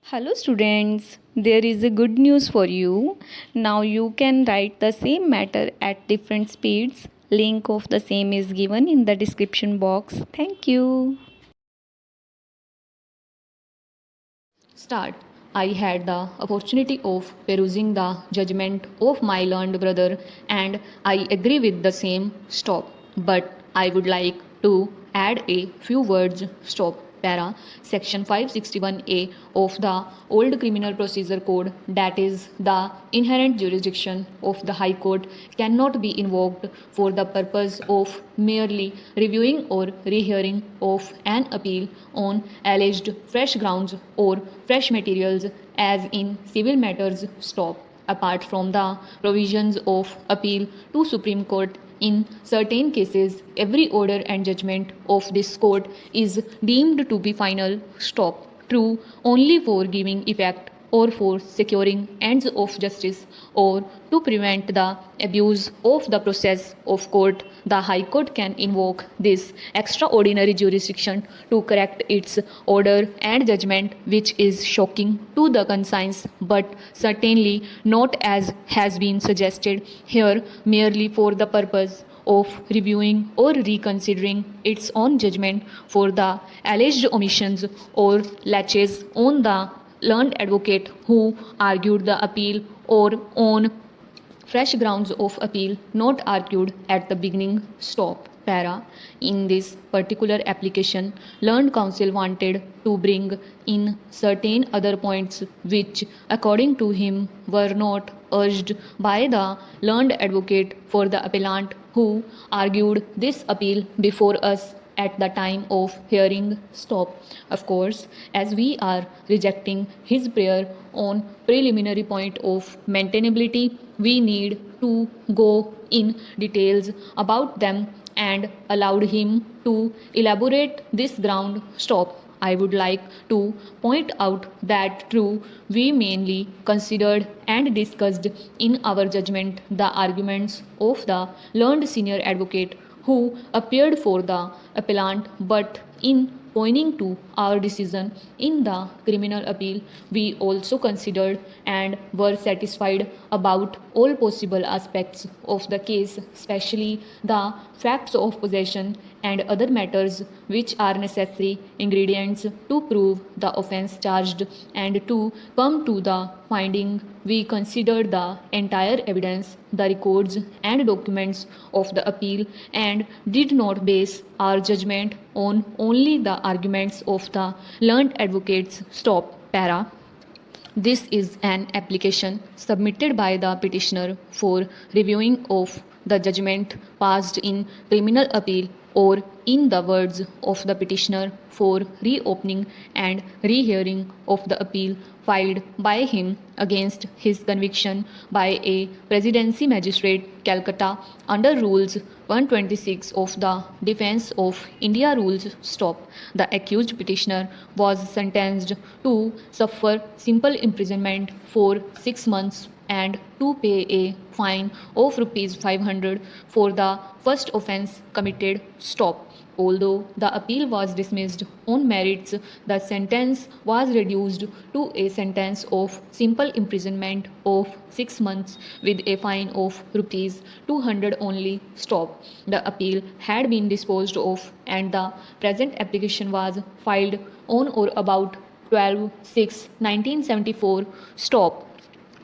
Hello students, there is a good news for you. Now you can write the same matter at different speeds. Link of the same is given in the description box. Thank you. Start. I had the opportunity of perusing the judgment of my learned brother, and I agree with the same. Stop. But I would like to add a few words. Stop. Para. Section 561A of the Old Criminal Procedure Code, that is, the inherent jurisdiction of the High Court, cannot be invoked for the purpose of merely reviewing or rehearing of an appeal on alleged fresh grounds or fresh materials as in civil matters. Stop. Apart from the provisions of appeal to Supreme Court, in certain cases, every order and judgment of this court is deemed to be final. Stop. True only for giving effect or for securing ends of justice or to prevent the abuse of the process of court, the High Court can invoke this extraordinary jurisdiction to correct its order and judgment, which is shocking to the conscience, but certainly not, as has been suggested here, merely for the purpose of reviewing or reconsidering its own judgment for the alleged omissions or laches on the learned advocate who argued the appeal or on fresh grounds of appeal not argued at the beginning. Stop. Para. In this particular application, learned counsel wanted to bring in certain other points which, according to him, were not urged by the learned advocate for the appellant who argued this appeal before us at the time of hearing. Stop. Of course, as we are rejecting his prayer on preliminary point of maintainability, we need to go in details about them and allowed him to elaborate this ground. Stop. I would like to point out that true, we mainly considered and discussed in our judgment the arguments of the learned senior advocate who appeared for the appellant, but in pointing to our decision in the criminal appeal, we also considered and were satisfied about all possible aspects of the case, especially the facts of possession and other matters which are necessary ingredients to prove the offense charged, and to come to the finding we considered the entire evidence, the records and documents of the appeal, and did not base our judgment on only the arguments of the learned advocates. Stop. Para. This is an application submitted by the petitioner for reviewing of the judgment passed in criminal appeal, or in the words of the petitioner, for reopening and rehearing of the appeal filed by him against his conviction by a presidency magistrate, Calcutta, under Rules 126 of the Defense of India Rules. Stop. The accused petitioner was sentenced to suffer simple imprisonment for 6 months and to pay a fine of rupees 500 for the first offence committed. Stop. Although the appeal was dismissed on merits, the sentence was reduced to a sentence of simple imprisonment of 6 months with a fine of rupees 200 only. Stop. The appeal had been disposed of and the present application was filed on or about 12/6/1974. Stop.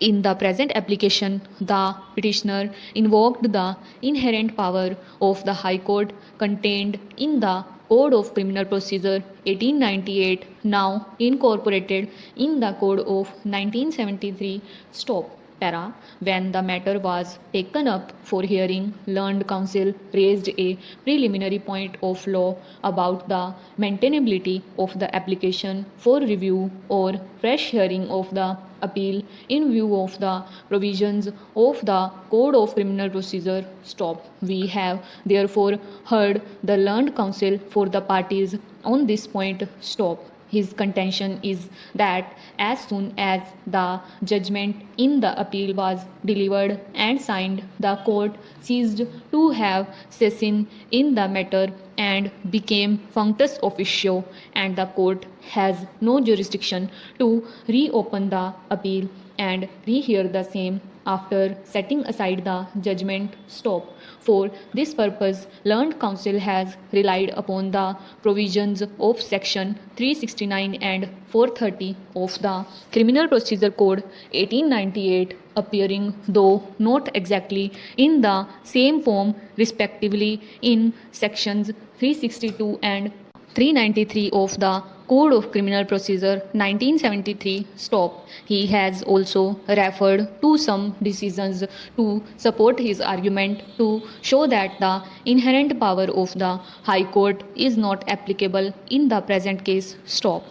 In the present application, the petitioner invoked the inherent power of the High Court contained in the Code of Criminal Procedure 1898, now incorporated in the Code of 1973. Stop. Para. When the matter was taken up for hearing, learned counsel raised a preliminary point of law about the maintainability of the application for review or fresh hearing of the appeal in view of the provisions of the Code of Criminal Procedure. Stop. We have therefore heard the learned counsel for the parties on this point. Stop. His contention is that as soon as the judgment in the appeal was delivered and signed, the court ceased to have session in the matter and became functus officio, and the court has no jurisdiction to reopen the appeal and rehear the same after setting aside the judgment. Stop. For this purpose, learned counsel has relied upon the provisions of section 369 and 430 of the Criminal Procedure Code 1898, appearing though not exactly in the same form respectively in sections 362 and 393 of the Code of Criminal Procedure 1973. Stop. He has also referred to some decisions to support his argument to show that the inherent power of the High Court is not applicable in the present case. Stop.